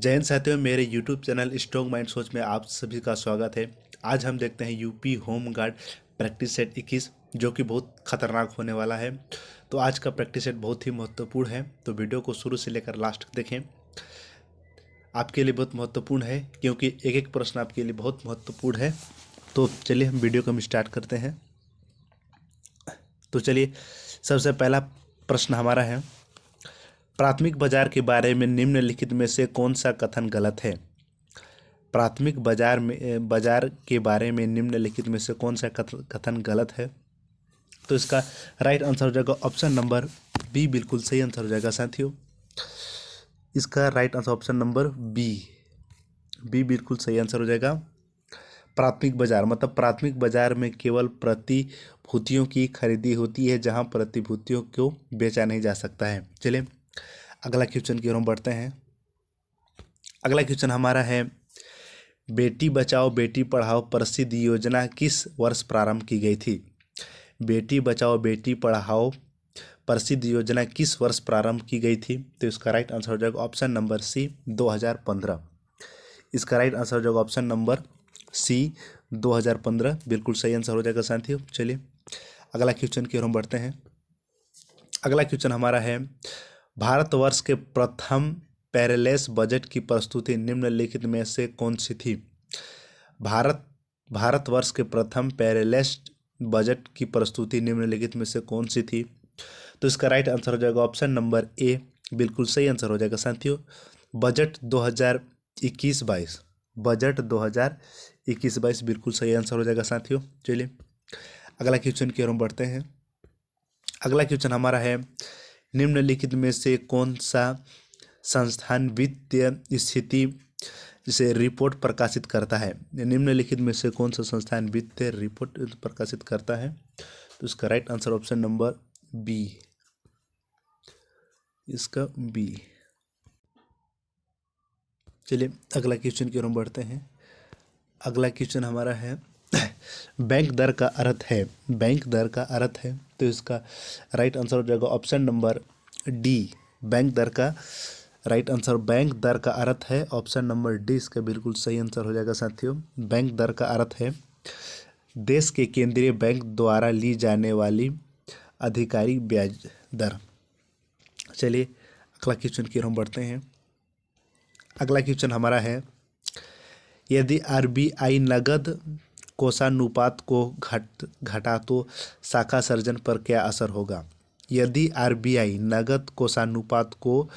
जय हिंद साथियों, मेरे YouTube चैनल स्ट्रॉन्ग माइंड सोच में आप सभी का स्वागत है। आज हम देखते हैं UP home guard practice set 21 जो कि बहुत खतरनाक होने वाला है। तो आज का प्रैक्टिस सेट बहुत ही महत्वपूर्ण है, तो वीडियो को शुरू से लेकर लास्ट तक देखें। आपके लिए बहुत महत्वपूर्ण है क्योंकि एक एक प्रश्न आपके लिए बहुत महत्वपूर्ण है। तो चलिए हम वीडियो को स्टार्ट करते हैं। तो चलिए, सबसे पहला प्रश्न हमारा है, प्राथमिक बाजार के बारे में निम्नलिखित में से कौन सा कथन गलत है। प्राथमिक बाजार के बारे में निम्नलिखित में से कौन सा कथन गलत है। तो इसका राइट आंसर हो जाएगा ऑप्शन नंबर बी, बिल्कुल सही आंसर हो जाएगा साथियों। इसका right answer option number B बिल्कुल सही आंसर हो जाएगा। प्राथमिक बाजार मतलब प्राथमिक बाजार में केवल प्रतिभूतियों की खरीदी होती है, जहां प्रतिभूतियों को बेचा नहीं जा सकता है। चलिए अगला क्वेश्चन की ओर हम बढ़ते हैं। अगला क्वेश्चन हमारा है, बेटी बचाओ बेटी पढ़ाओ प्रसिद्ध योजना किस वर्ष प्रारंभ की गई थी। बेटी बचाओ बेटी पढ़ाओ प्रसिद्ध योजना किस वर्ष प्रारंभ की गई थी। तो इसका राइट आंसर हो जाएगा ऑप्शन नंबर सी 2015। इसका राइट आंसर हो जाएगा ऑप्शन नंबर सी 2015, बिल्कुल सही आंसर हो जाएगा साथियों। चलिए अगला क्वेश्चन की ओर हम बढ़ते हैं। अगला क्वेश्चन हमारा है, भारतवर्ष के प्रथम पैरेलस बजट की प्रस्तुति निम्नलिखित में से कौन सी थी। भारतवर्ष के प्रथम पैरेलस बजट की प्रस्तुति निम्नलिखित में से कौन सी थी। तो इसका राइट आंसर हो जाएगा ऑप्शन नंबर ए, बिल्कुल सही आंसर हो जाएगा साथियों। बजट 2021-22, बजट 2021-22 बिल्कुल सही आंसर हो जाएगा साथियों। चलिए अगला क्वेश्चन की ओर हम बढ़ते हैं। अगला क्वेश्चन हमारा है, निम्नलिखित में से कौन सा संस्थान वित्तीय स्थिति से रिपोर्ट प्रकाशित करता है। निम्नलिखित में से कौन सा संस्थान वित्तीय रिपोर्ट प्रकाशित करता है। तो इसका right answer option number B, इसका बी। चलिए अगला क्वेश्चन की ओर हम बढ़ते हैं। अगला क्वेश्चन हमारा है, बैंक दर का अर्थ है, बैंक दर का अर्थ है। तो इसका राइट आंसर हो जाएगा ऑप्शन नंबर डी, बैंक दर का राइट आंसर। बैंक दर का अर्थ है ऑप्शन नंबर डी, इसका बिल्कुल सही आंसर हो जाएगा साथियों। बैंक दर का अर्थ है देश के केंद्रीय बैंक द्वारा ली जाने वाली आधिकारिक ब्याज दर। चलिए अगला क्वेश्चन की ओर हम बढ़ते हैं। अगला क्वेश्चन हमारा है, यदि आरबीआई नगद कोषानुपात को घटा तो शाखा सर्जन पर क्या असर होगा। यदि आरबीआई नगद कोषानुपात को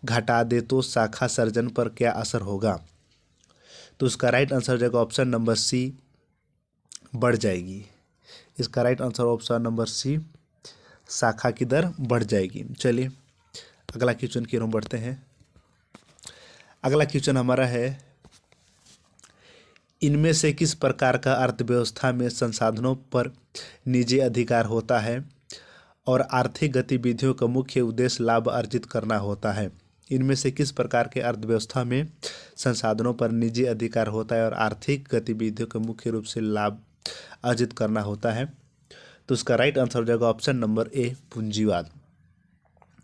घटा दे तो शाखा सर्जन पर क्या असर होगा। तो उसका राइट आंसर हो जाएगा ऑप्शन नंबर सी, बढ़ जाएगी। इसका right answer option number C, शाखा की दर बढ़ जाएगी। चलिए अगला क्वेश्चन की ओर हम बढ़ते हैं। अगला क्वेश्चन हमारा है, इनमें से किस प्रकार का अर्थव्यवस्था में संसाधनों पर निजी अधिकार होता है और आर्थिक गतिविधियों का मुख्य उद्देश्य लाभ अर्जित करना होता है। इनमें से किस प्रकार के अर्थव्यवस्था में संसाधनों पर निजी अधिकार होता है और आर्थिक गतिविधियों का मुख्य रूप से लाभ अर्जित करना होता है। तो इसका राइट आंसर हो जाएगा ऑप्शन नंबर ए, पूंजीवाद।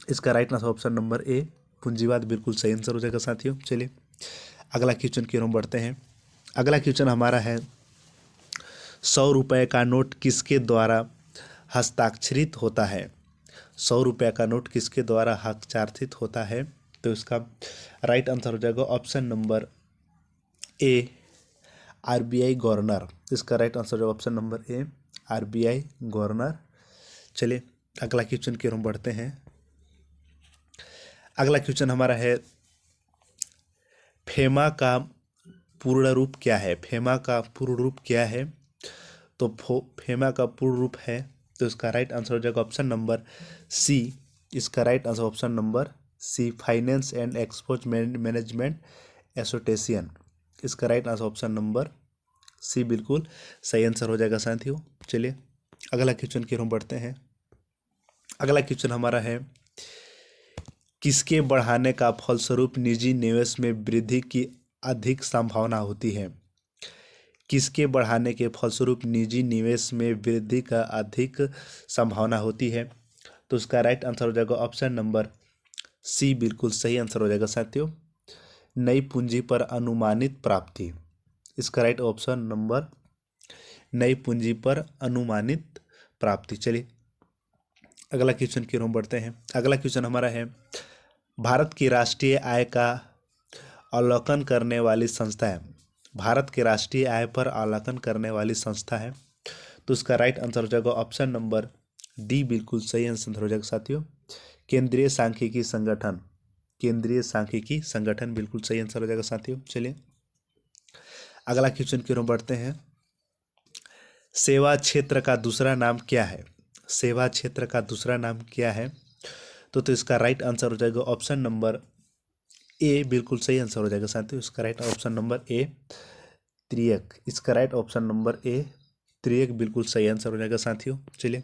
इसका राइट आंसर ऑप्शन नंबर ए, पूंजीवाद, बिल्कुल सही आंसर हो जाएगा साथियों। चलिए अगला क्वेश्चन की ओर हम बढ़ते हैं। अगला क्वेश्चन हमारा है, 100 रुपये का नोट किसके द्वारा हस्ताक्षरित होता है। 100 रुपये का नोट किसके द्वारा हस्ताक्षरित होता है। तो इसका राइट आंसर हो जाएगा ऑप्शन नंबर ए, आरबीआई गवर्नर। इसका राइट आंसर हो ऑप्शन नंबर ए, आरबीआई गवर्नर। चलिए अगला क्वेश्चन की ओर हम बढ़ते हैं। अगला क्वेश्चन हमारा है, फेमा का पूर्ण रूप क्या है। फेमा का पूर्ण रूप क्या है। तो फेमा का पूर्ण रूप है, तो इसका राइट आंसर हो जाएगा ऑप्शन नंबर सी। इसका right answer option number C, finance and export management association. इसका right answer option number C, बिल्कुल सही आंसर हो जाएगा साथियों। चलिए अगला क्वेश्चन की ओर हम बढ़ते हैं। अगला क्वेश्चन हमारा है, किसके बढ़ाने का फलस्वरूप निजी निवेश में वृद्धि की अधिक संभावना होती है। किसके बढ़ाने के फलस्वरूप निजी निवेश में वृद्धि का अधिक संभावना होती है। तो उसका राइट आंसर हो जाएगा ऑप्शन नंबर सी, बिल्कुल सही आंसर हो जाएगा साथियों। नई पूंजी पर अनुमानित प्राप्ति। इसका राइट ऑप्शन नंबर नई पूंजी पर अनुमानित प्राप्ति। चलिए अगला क्वेश्चन की ओर हम बढ़ते हैं। अगला क्वेश्चन हमारा है, भारत की राष्ट्रीय आय का अवलोकन करने वाली संस्था है। भारत के राष्ट्रीय आय पर अवलोकन करने वाली संस्था है, तो उसका राइट आंसर हो जाएगा ऑप्शन नंबर डी, बिल्कुल सही आंसर हो जाएगा साथियों, केंद्रीय सांख्यिकी संगठन। केंद्रीय सांख्यिकी संगठन बिल्कुल सही आंसर हो जाएगा साथियों। चलिए अगला क्वेश्चन की ओर बढ़ते हैं। सेवा क्षेत्र का दूसरा नाम क्या है? सेवा क्षेत्र का दूसरा नाम क्या है? तो इसका राइट आंसर हो जाएगा ऑप्शन नंबर ए, बिल्कुल सही आंसर हो जाएगा साथियों। इसका राइट ऑप्शन नंबर ए, त्रियक। इसका राइट ऑप्शन नंबर ए, त्रियक, बिल्कुल सही आंसर हो जाएगा साथियों। चलिए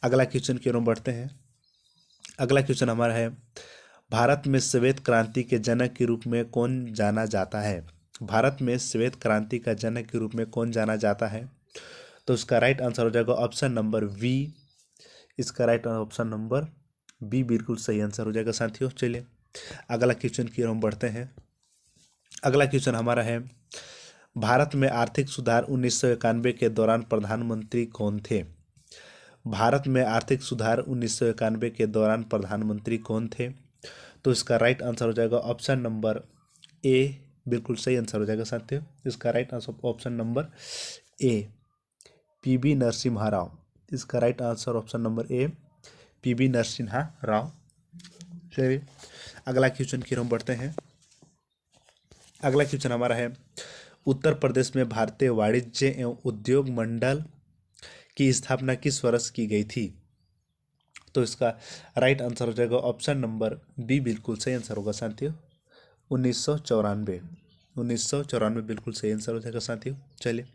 अगला क्वेश्चन की ओर बढ़ते हैं। अगला क्वेश्चन हमारा है, भारत में श्वेत क्रांति के जनक के रूप में कौन जाना जाता है? भारत में श्वेत क्रांति का जनक के रूप में कौन जाना जाता है? तो उसका राइट आंसर हो जाएगा ऑप्शन नंबर बी। इसका राइट ऑप्शन नंबर बी, बिल्कुल सही आंसर हो जाएगा साथियों। चलिए अगला क्वेश्चन की ओर हम बढ़ते हैं। अगला क्वेश्चन हमारा है, भारत में आर्थिक सुधार 1991 के दौरान प्रधानमंत्री कौन थे? भारत में आर्थिक सुधार 1991 के दौरान प्रधानमंत्री कौन थे? तो इसका राइट आंसर हो जाएगा ऑप्शन नंबर ए, बिल्कुल सही आंसर हो जाएगा साथियों। इसका right answer option number A, PV Narasimha Rao. इसका right answer option number A, PV Narasimha Rao. चलिए अगला क्वेश्चन की हम बढ़ते हैं। अगला क्वेश्चन हमारा है, उत्तर प्रदेश में भारतीय वाणिज्य एवं उद्योग मंडल की स्थापना किस वर्ष की गई थी? तो इसका राइट आंसर हो जाएगा ऑप्शन नंबर बी, बिल्कुल सही आंसर होगा साथियों, 1994। 1994 बिल्कुल सही आंसर हो जाएगा साथियों। चलिए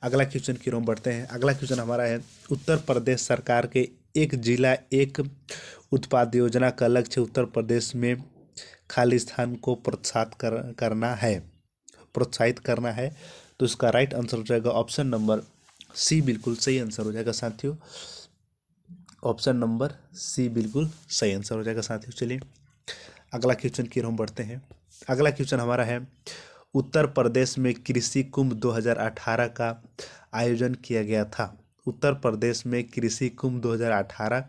अगला क्वेश्चन की ओर बढ़ते हैं। अगला क्वेश्चन हमारा है, उत्तर प्रदेश सरकार के एक जिला एक उत्पाद योजना का लक्ष्य उत्तर प्रदेश में खाली स्थान को प्रोत्साहित करना है। तो इसका राइट आंसर हो जाएगा ऑप्शन नंबर सी, बिल्कुल सही आंसर हो जाएगा साथियों। ऑप्शन नंबर सी, बिल्कुल सही आंसर हो जाएगा साथियों। चलिए अगला क्वेश्चन की ओर हम बढ़ते हैं। अगला क्वेश्चन हमारा है, उत्तर प्रदेश में कृषि कुंभ 2018 का आयोजन किया गया था। उत्तर प्रदेश में कृषि कुंभ 2018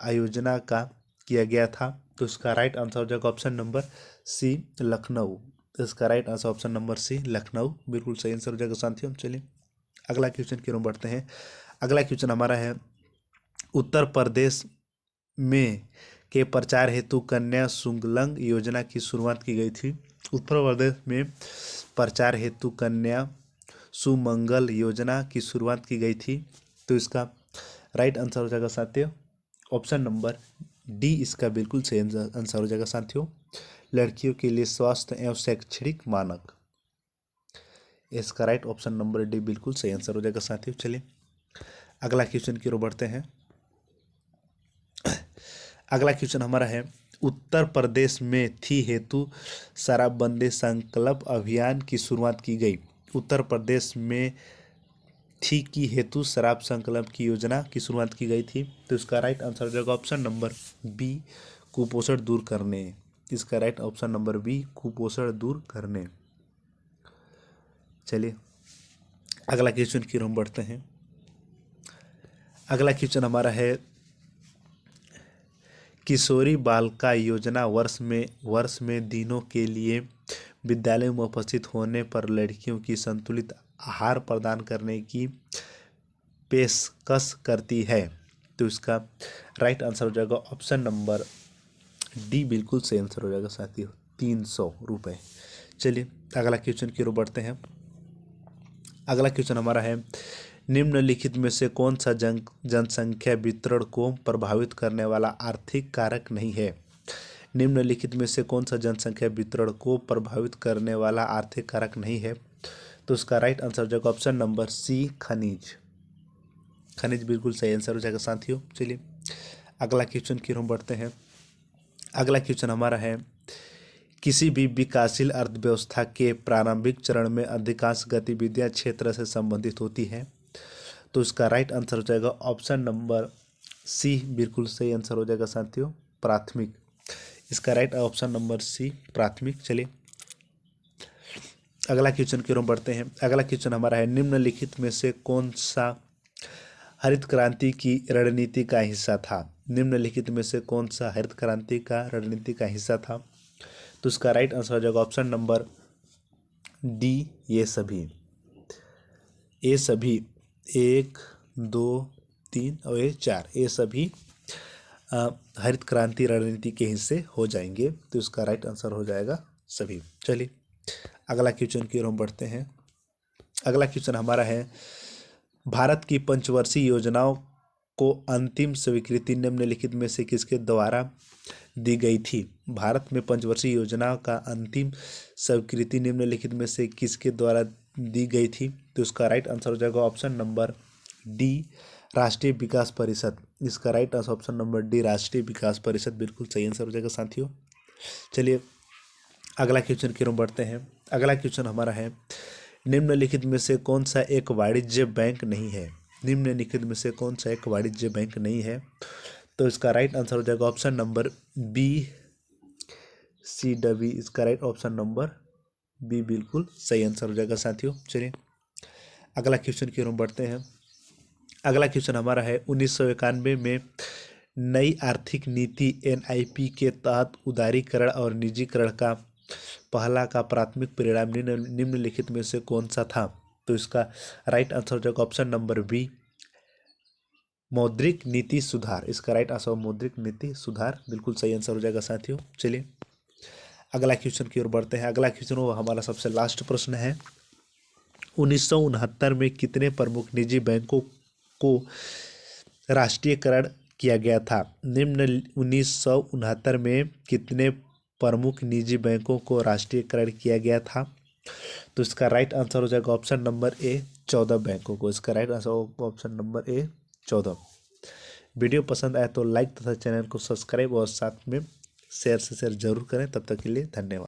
आयोजना का किया गया था। तो इसका राइट आंसर हो जाएगा ऑप्शन नंबर सी, लखनऊ। इसका right answer option number C, Lucknow, बिल्कुल सही आंसर हो जाएगा साथियों। चलिए अगला क्वेश्चन की ओर बढ़ते हैं। अगला क्वेश्चन हमारा है, उत्तर प्रदेश में के प्रचार हेतु कन्या सुमंगल योजना की शुरुआत की गई थी। उत्तर प्रदेश में प्रचार हेतु कन्या सुमंगल योजना की शुरुआत की गई थी। तो इसका राइट आंसर हो जाएगा साथियों ऑप्शन नंबर डी, इसका बिल्कुल सही आंसर हो जाएगा साथियों, लड़कियों के लिए स्वास्थ्य एवं शैक्षणिक मानक। इसका राइट ऑप्शन नंबर डी, बिल्कुल सही आंसर हो जाएगा साथियों। चलिए अगला क्वेश्चन की ओर बढ़ते हैं। अगला क्वेश्चन हमारा है, उत्तर प्रदेश में थी हेतु शराबबंदी संकल्प अभियान की शुरुआत की गई। उत्तर प्रदेश में थी की हेतु शराब संकल्प की योजना की शुरुआत की गई थी। तो इसका राइट आंसर हो जाएगा ऑप्शन नंबर बी, कुपोषण दूर करने। इसका राइट ऑप्शन नंबर बी, कुपोषण दूर करने। चलिए अगला क्वेश्चन की ओर हम बढ़ते हैं। अगला क्वेश्चन हमारा है, किशोरी बालिका योजना वर्ष में दिनों के लिए विद्यालय में उपस्थित होने पर लड़कियों की संतुलित आहार प्रदान करने की पेशकश करती है। तो इसका राइट आंसर हो जाएगा ऑप्शन नंबर डी, बिल्कुल सही आंसर हो जाएगा साथियों, 300 रुपये। चलिए अगला क्वेश्चन की ओर बढ़ते हैं। अगला क्वेश्चन हमारा है, निम्नलिखित में से कौन सा जनसंख्या वितरण को प्रभावित करने वाला आर्थिक कारक नहीं है? निम्नलिखित में से कौन सा जनसंख्या वितरण को प्रभावित करने वाला आर्थिक कारक नहीं है? तो उसका राइट आंसर हो जाएगा ऑप्शन नंबर सी, खनिज। खनिज बिल्कुल सही आंसर हो जाएगा साथियों। चलिए अगला क्वेश्चन की ओर हम बढ़ते हैं। अगला क्वेश्चन हमारा है, किसी भी विकासशील अर्थव्यवस्था के प्रारंभिक चरण में अधिकांश गतिविधियां क्षेत्र से संबंधित होती हैं। तो इसका राइट आंसर हो जाएगा ऑप्शन नंबर सी, बिल्कुल सही आंसर हो जाएगा साथियों, प्राथमिक। इसका राइट ऑप्शन नंबर सी प्राथमिक। चलिए अगला क्वेश्चन की ओर बढ़ते हैं। अगला क्वेश्चन हमारा है, निम्नलिखित में से कौन सा हरित क्रांति की रणनीति का हिस्सा था? निम्नलिखित में से कौन सा हरित क्रांति का रणनीति का हिस्सा था? तो इसका राइट आंसर हो जाएगा ऑप्शन नंबर डी, ये सभी। ये सभी 1, 2, 3 और ये 4, ये सभी हरित क्रांति रणनीति के हिस्से हो जाएंगे। तो इसका राइट आंसर हो जाएगा सभी। चलिए अगला क्वेश्चन की ओर हम बढ़ते हैं। अगला क्वेश्चन हमारा है, भारत की पंचवर्षीय योजनाओं को अंतिम स्वीकृति निम्नलिखित में से किसके द्वारा दी गई थी? भारत में पंचवर्षीय योजना का अंतिम स्वीकृति निम्नलिखित में से किसके द्वारा दी गई थी? तो इसका राइट आंसर हो जाएगा ऑप्शन नंबर डी, राष्ट्रीय विकास परिषद। इसका right answer option number D, राष्ट्रीय विकास परिषद, बिल्कुल सही आंसर हो जाएगा साथियों। चलिए अगला क्वेश्चन की ओर बढ़ते हैं। अगला क्वेश्चन हमारा है, निम्नलिखित में से कौन सा एक वाणिज्य बैंक नहीं है? निम्नलिखित में से कौन सा एक वाणिज्य बैंक नहीं है? तो इसका राइट आंसर हो जाएगा ऑप्शन नंबर बी, सी डबी। इसका राइट ऑप्शन नंबर बी बिल्कुल सही आंसर हो जाएगा साथियों। चलिए अगला क्वेश्चन की ओर बढ़ते हैं। अगला क्वेश्चन हमारा है, 1991 में नई आर्थिक नीति एनआईपी के तहत उदारीकरण और निजीकरण का पहला का प्राथमिक परिणाम निम्नलिखित में से कौन सा था? तो इसका राइट आंसर हो जाएगा ऑप्शन नंबर बी, मौद्रिक नीति सुधार। इसका राइट आंसर मौद्रिक नीति सुधार, बिल्कुल सही आंसर हो जाएगा साथियों। चलिए अगला क्वेश्चन की ओर बढ़ते हैं। अगला क्वेश्चन वो हमारा सबसे लास्ट प्रश्न है, 1969 में कितने प्रमुख निजी बैंकों को राष्ट्रीयकरण किया गया था? निम्न 1969 में कितने प्रमुख निजी बैंकों को राष्ट्रीयकरण किया गया था? तो इसका राइट आंसर हो जाएगा ऑप्शन नंबर ए, 14 बैंकों को। इसका राइट आंसर ऑप्शन नंबर ए, 14। वीडियो पसंद आए तो लाइक तथा चैनल को सब्सक्राइब और साथ में शेयर से शेयर जरूर करें। तब तक के लिए धन्यवाद।